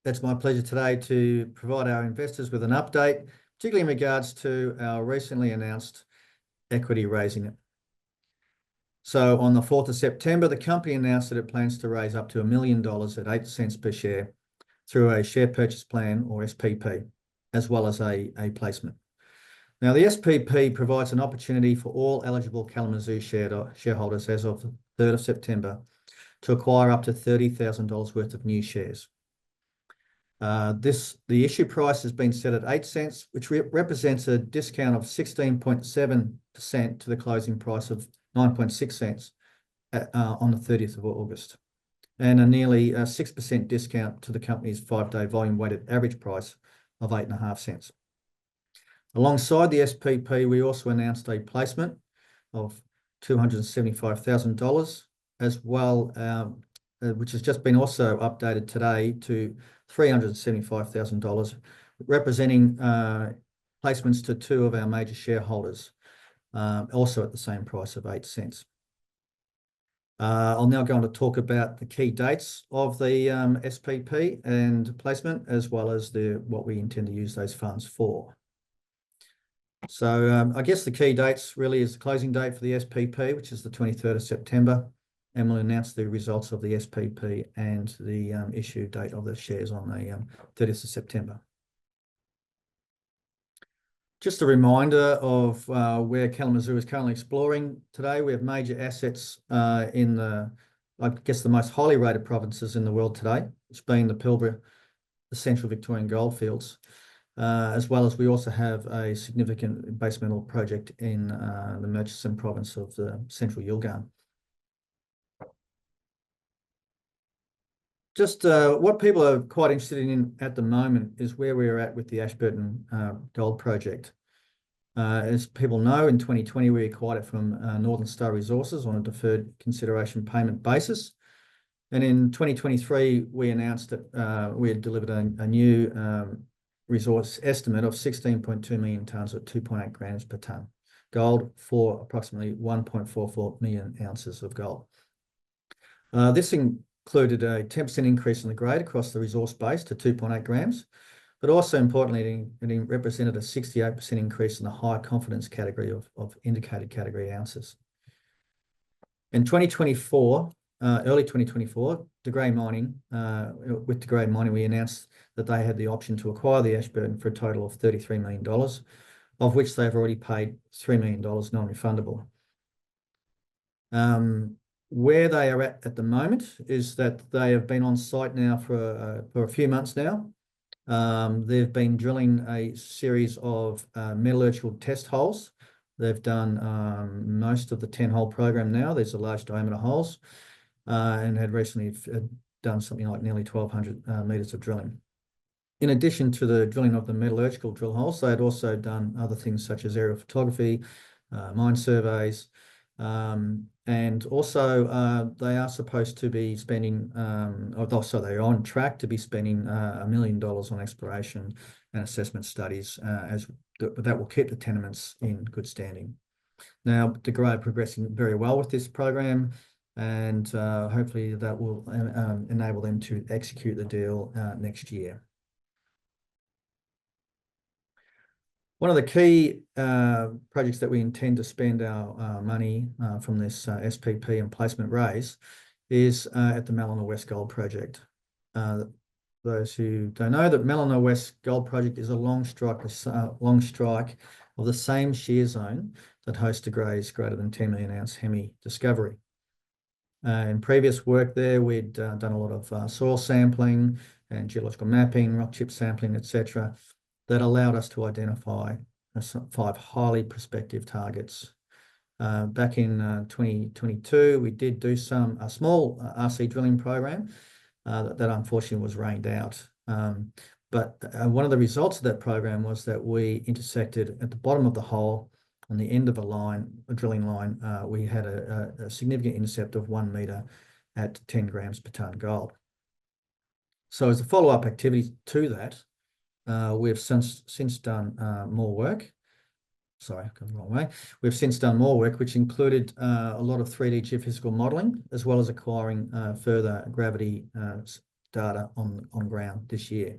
It's my pleasure today to provide our investors with an update, particularly in regards to our recently announced equity raising. So on the 4th of September, the company announced that it plans to raise up to $1 million at 8 cents per share through a share purchase plan, or SPP, as well as a placement. Now, the SPP provides an opportunity for all eligible Kalamazoo shareholders as of the 3rd of September to acquire up to $30,000 worth of new shares. The issue price has been set at 8 cents, which represents a discount of 16.7% to the closing price of 9.6 cents on the 30th of August, and a nearly 6% discount to the company's 5-day volume weighted average price of 8.5 cents. Alongside the SPP, we also announced a placement of $275,000 as well, which has just been also updated today to $375,000, representing placements to 2 of our major shareholders, also at the same price of 8 cents. I'll now go on to talk about the key dates of the SPP and placement, as well as what we intend to use those funds for. So I guess the key dates really is the closing date for the SPP, which is the 23rd of September, and we'll announce the results of the SPP and the issue date of the shares on the 30th of September. Just a reminder of where Kalamazoo is currently exploring today. We have major assets in the most highly rated provinces in the world today, which being the Pilbara, the Central Victorian goldfields, as well as we also have a significant base metal project in the Murchison province of the Central Yilgarn. Just what people are quite interested in at the moment is where we are at with the Ashburton gold project. As people know, in 2020, we acquired it from Northern Star Resources on a deferred consideration payment basis. And in 2023, we announced that we had delivered a new resource estimate of 16.2 million tonnes at 2.8 grams per tonne gold for approximately 1.44 million ounces of gold. This included a 10% increase in the grade across the resource base to 2.8 grams, but also importantly, it represented a 68% increase in the high confidence category of indicated category ounces. In 2024, early 2024, with De Grey Mining, we announced that they had the option to acquire the Ashburton for a total of $33 million, of which they've already paid $3 million non-refundable. Where they are at the moment is that they have been on site now for a few months now. They've been drilling a series of metallurgical test holes. They've done most of the 10-hole program now. These are large diameter holes, and had recently done something like nearly 1,200 meters of drilling. In addition to the drilling of the metallurgical drill holes, they had also done other things such as aerial photography, mine surveys, and also they are supposed to be spending, they're on track to be spending $1 million on exploration and assessment studies, that will keep the tenements in good standing. Now, De Grey are progressing very well with this program, and hopefully that will enable them to execute the deal next year. One of the key projects that we intend to spend our money from this SPP and placement raise is at the Melina West Gold Project. Those who don't know, that Melina West Gold Project is a long strike of the same shear zone that hosts De Grey's greater than 10 million ounce Hemi discovery. In previous work there, we'd done a lot of soil sampling and geological mapping, rock chip sampling, etc., that allowed us to identify 5 highly prospective targets. Back in 2022, we did do a small RC drilling program that unfortunately was rained out. But one of the results of that program was that we intersected at the bottom of the hole, on the end of a drilling line, we had a significant intercept of 1 meter at 10 grams per tonne gold. So as a follow-up activity to that, we've since done more work. Sorry, I've gone the wrong way. We've since done more work, which included a lot of 3D geophysical modelling, as well as acquiring further gravity data on ground this year.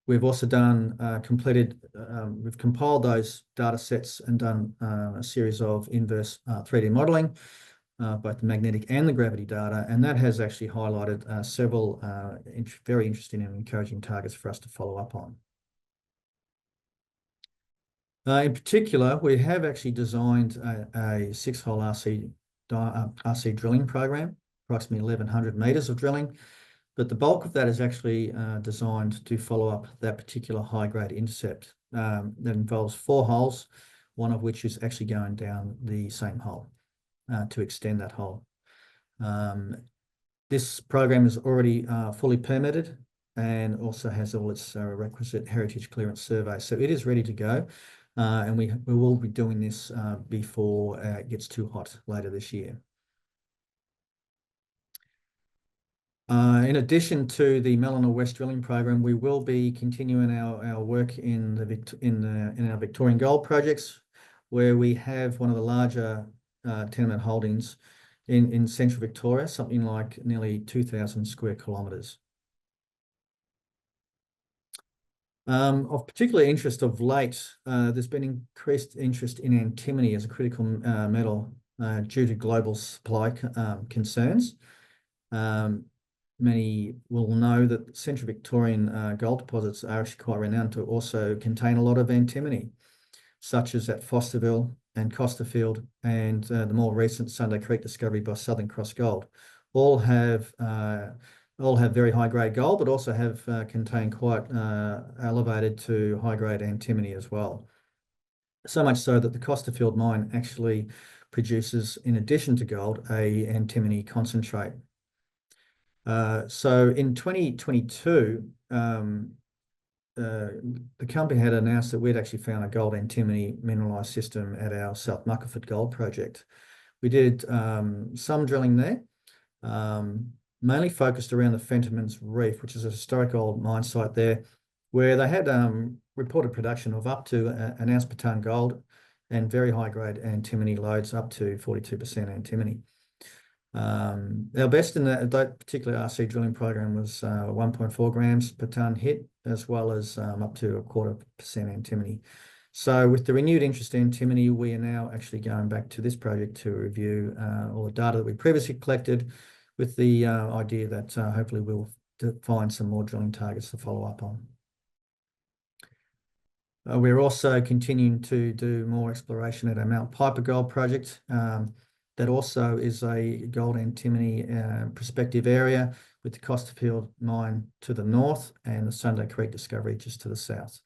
We've also done we've compiled those data sets and done a series of inverse 3D modeling, both the magnetic and the gravity data, and that has actually highlighted several very interesting and encouraging targets for us to follow up on. In particular, we have actually designed a 6-hole RC drilling program, approximately 1,100 meters of drilling. But the bulk of that is actually designed to follow up that particular high-grade intercept. That involves 4 holes, one of which is actually going down the same hole to extend that hole. This program is already fully permitted and also has all its requisite heritage clearance survey. So it is ready to go. And we will be doing this before it gets too hot later this year. In addition to the Melana West drilling program, we will be continuing our work in our Victorian gold projects, where we have one of the larger tenement holdings in central Victoria, something like nearly 2,000 square kilometres. Of particular interest of late, there's been increased interest in antimony as a critical metal due to global supply concerns. Many will know that central Victorian gold deposits are actually quite renowned to also contain a lot of antimony, such as at Fosterville and Costerfield, and the more recent Sunday Creek discovery by Southern Cross Gold. All have very high-grade gold, but also have contained quite elevated to high-grade antimony as well. So much so that the Costerfield mine actually produces, in addition to gold, a antimony concentrate. So in 2022, the company had announced that we'd actually found a gold antimony mineralized system at our South Muckerford gold project. We did some drilling there, mainly focused around the Fentimans Reef, which is a historic old mine site there, where they had reported production of up to an ounce per tonne gold and very high-grade antimony loads up to 42% antimony. Our best in that particular RC drilling program was 1.4 grams per tonne hit, as well as up to 0.25% antimony. So with the renewed interest in antimony, we are now actually going back to this project to review all the data that we previously collected, with the idea that hopefully we'll find some more drilling targets to follow up on. We're also continuing to do more exploration at our Mount Piper gold project. That also is a gold antimony prospective area, with the Costerfield mine to the north and the Sunday Creek discovery just to the south.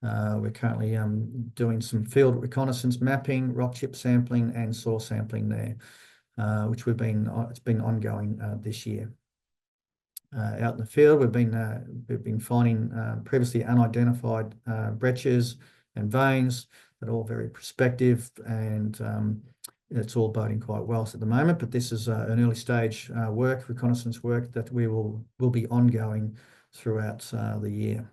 We're currently doing some field reconnaissance mapping, rock chip sampling, and soil sampling there, which it's been ongoing this year. Out in the field, we've been finding previously unidentified breccias and veins that are all very prospective, and it's all boding quite well at the moment. But this is an early stage reconnaissance work that will be ongoing throughout the year.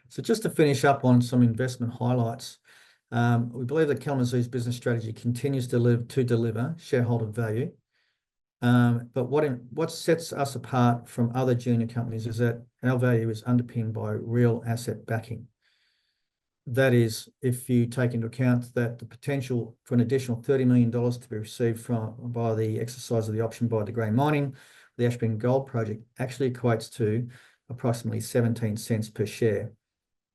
So just to finish up on some investment highlights, we believe that Kalamazoo's business strategy continues to deliver shareholder value. But what sets us apart from other junior companies is that our value is underpinned by real asset backing. That is, if you take into account that the potential for an additional $30 million to be received by the exercise of the option by De Grey Mining, the Ashburn Gold Project actually equates to approximately 17 cents per share.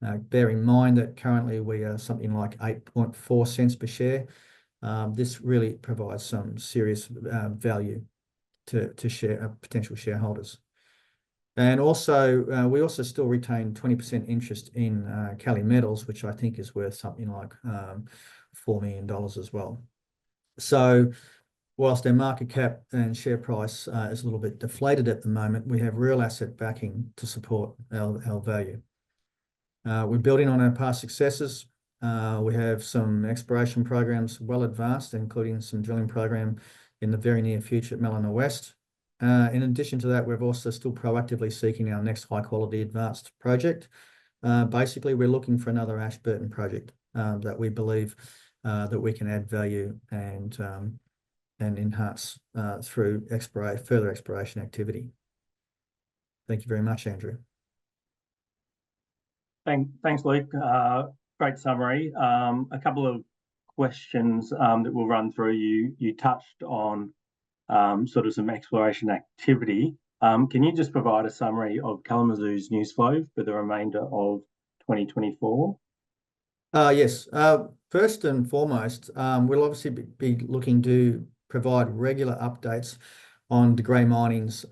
Bear in mind that currently we are something like 8.4 cents per share. This really provides some serious value to potential shareholders. And also, we also still retain 20% interest in Kali Metals, which I think is worth something like $4 million as well. So whilst our market cap and share price is a little bit deflated at the moment, we have real asset backing to support our value. We're building on our past successes. We have some exploration programs well advanced, including some drilling program in the very near future at Melana West. In addition to that, we're also still proactively seeking our next high-quality advanced project. Basically, we're looking for another Ashburton project that we believe that we can add value and and enhance through further exploration activity. Thank you very much, Andrew. Thanks, Luke. Great summary. A couple of questions that we'll run through. You touched on sort of some exploration activity. Can you just provide a summary of Kalamazoo's news flow for the remainder of 2024? Yes. First and foremost, we'll obviously be looking to provide regular updates on De Grey Mining's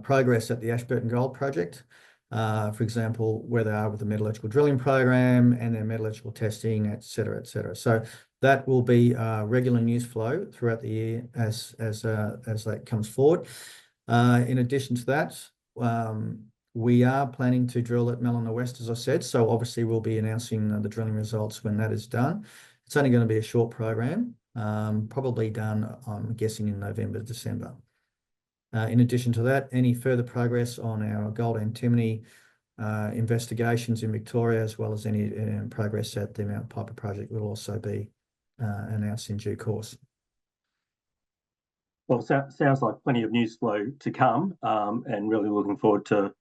progress at the Ashburton Gold Project. For example, where they are with the metallurgical drilling program and their metallurgical testing, et cetera, et cetera. So that will be regular news flow throughout the year as that comes forward. In addition to that, we are planning to drill at Melina West, as I said. So obviously we'll be announcing the drilling results when that is done. It's only going to be a short program, probably done, I'm guessing, in November, December. In addition to that, any further progress on our gold antimony investigations in Victoria, as well as any progress at the Mount Piper project, will also be announced in due course. Well, sounds like plenty of news flow to come, and really looking forward to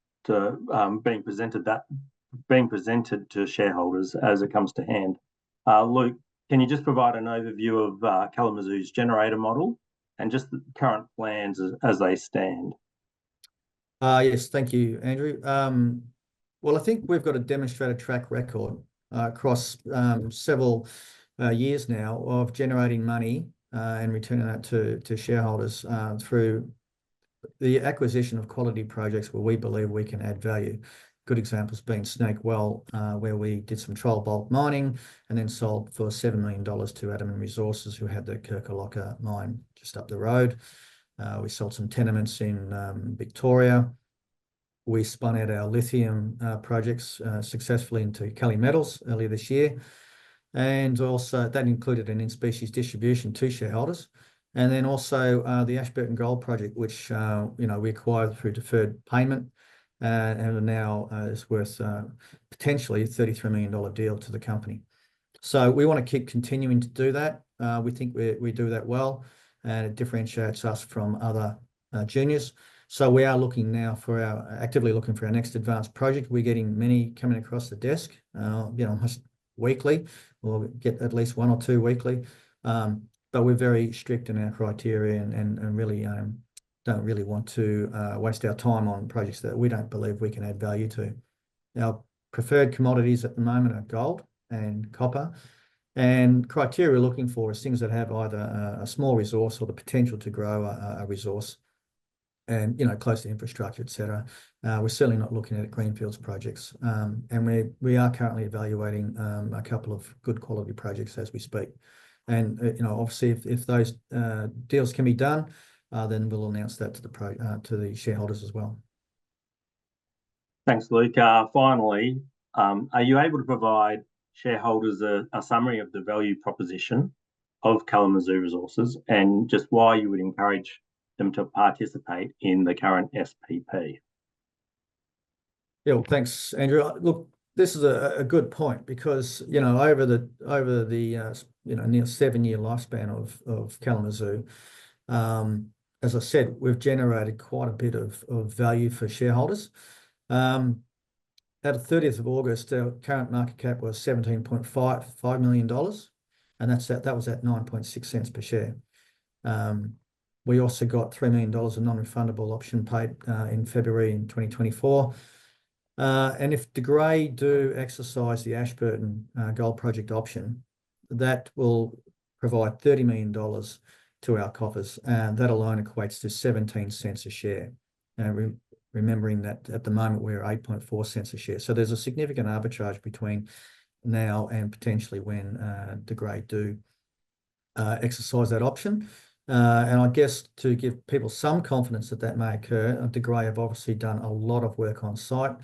being presented to shareholders as it comes to hand. Luke, can you just provide an overview of Kalamazoo's generator model and just the current plans as they stand? Yes, thank you, Andrew. Well, I think we've got a demonstrated track record across several years now of generating money and returning that to shareholders through the acquisition of quality projects where we believe we can add value. Good examples being Snake Well, where we did some trial bulk mining and then sold for $7 million to Adamant Resources, who had the Kirkalocka mine just up the road. We sold some tenements in Victoria. We spun out our lithium projects successfully into Kelly Metals earlier this year. And also that included an in-species distribution to shareholders. And then also the Ashburton Gold Project, which we acquired through deferred payment and now is worth potentially a $33 million deal to the company. So we want to keep continuing to do that. We think we do that well, and it differentiates us from other juniors. So we are looking now actively looking for our next advanced project. We're getting many coming across the desk, almost weekly. We'll get at least one or two weekly. But we're very strict in our criteria and really don't really want to waste our time on projects that we don't believe we can add value to. Our preferred commodities at the moment are gold and copper. And criteria we're looking for is things that have either a small resource or the potential to grow a resource and, close to infrastructure, et cetera. We're certainly not looking at greenfields projects. And we are currently evaluating a couple of good quality projects as we speak. And, obviously, if those deals can be done, then we'll announce that to the shareholders as well. Thanks, Luke. Finally, are you able to provide shareholders a summary of the value proposition of Kalamazoo Resources and just why you would encourage them to participate in the current SPP? Yeah, well, thanks, Andrew. Look, this is a good point because over the near 7-year lifespan of Kalamazoo, as I said, we've generated quite a bit of value for shareholders. At the 30th of August, our current market cap was $17.5 million, and that was at 9.6 cents per share. We also got $3 million of non-refundable option paid in February in 2024. And if De Grey do exercise the Ashburton Gold Project option, that will provide $30 million to our coffers. And that alone equates to 17 cents a share. Remembering that at the moment we're 8.4 cents a share. So there's a significant arbitrage between now and potentially when De Grey do exercise that option. And I guess to give people some confidence that may occur, De Grey have obviously done a lot of work on site.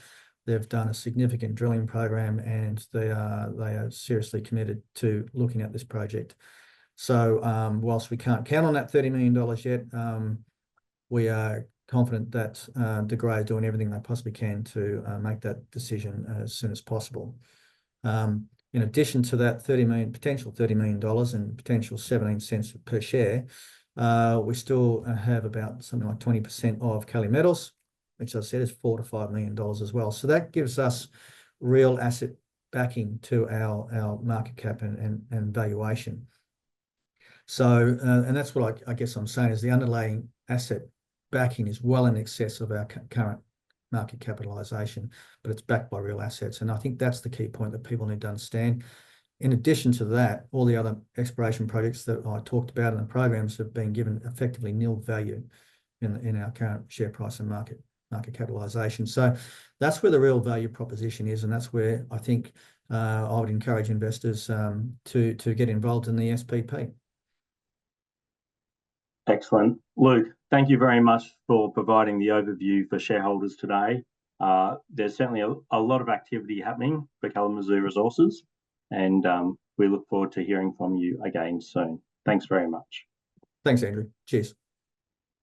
They've done a significant drilling program, and they are seriously committed to looking at this project. So whilst we can't count on that $30 million yet, we are confident that De Grey are doing everything they possibly can to make that decision as soon as possible. In addition to that potential $30 million and potential 17 cents per share, we still have about something like 20% of Kali Metals, which I said is $4 to $5 million as well. So that gives us real asset backing to our market cap and valuation. So, and that's what I guess I'm saying is the underlying asset backing is well in excess of our current market capitalization, but it's backed by real assets. And I think that's the key point that people need to understand. In addition to that, all the other exploration projects that I talked about in the programs have been given effectively nil value in our current share price and market capitalization. So that's where the real value proposition is, and that's where I think I would encourage investors to get involved in the SPP. Excellent. Luke, thank you very much for providing the overview for shareholders today. There's certainly a lot of activity happening for Kalamazoo Resources, and we look forward to hearing from you again soon. Thanks very much. Thanks, Andrew. Cheers.